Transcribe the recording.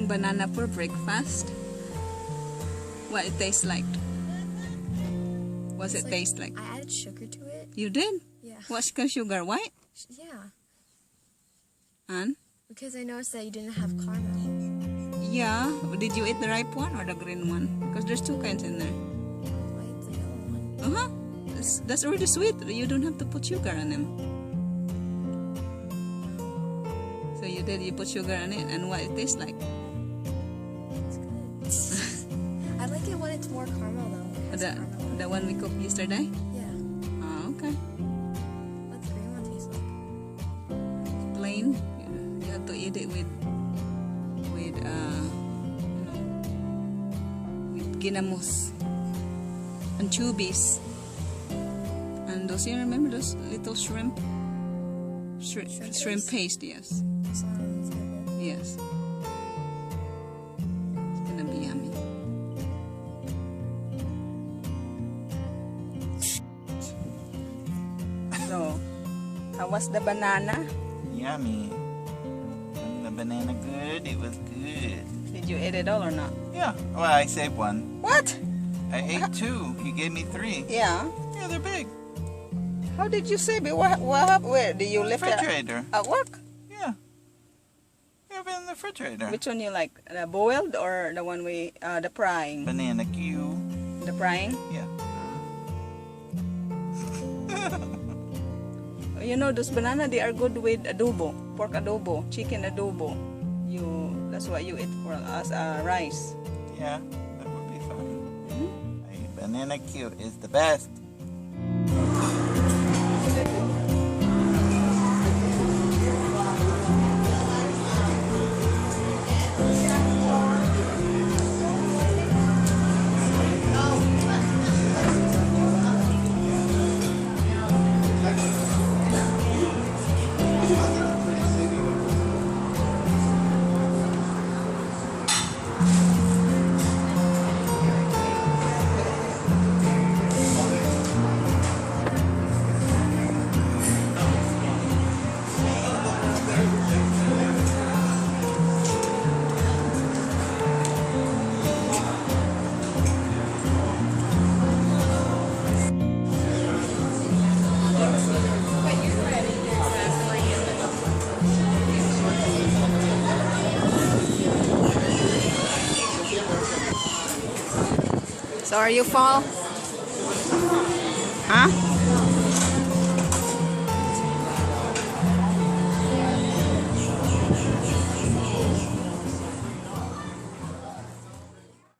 cooking banana for breakfast. What it tastes like? What's it taste like? I added sugar to it. You did? Yeah. What's the sugar? White? Yeah. And? Because I noticed that you didn't have caramel. Yeah. Did you eat the ripe one or the green one? Because there's two kinds in there. I ate the yellow one. That's already sweet. You don't have to put sugar on them. So you did. You put sugar on it, and what it tastes like? It's good. I like it when it's more caramel though. It has caramel. The one we cooked yesterday? Yeah. Oh, okay. What's the green one taste like? Plain. You have to eat it with ginamos and chubis and those, you remember those little shrimp paste? Yes. Sounds good. Yes. It's gonna be yummy. So, how was the banana? Yummy. Wasn't the banana good? It was good. Did you eat it all or not? Yeah. Well, I saved one. What? I ate two. You gave me three. Yeah. Yeah, they're big. How did you save it? What happened? Where did you leave it? Refrigerator. At work? Yeah. You have it in the refrigerator. Which one you like? The boiled or the one the frying? Banana Q. The frying? Yeah. You know, those banana, they are good with adobo, pork adobo, chicken adobo. That's what you eat for as rice. Yeah, that would be fun. Banana Q is the best. So are you full? Huh?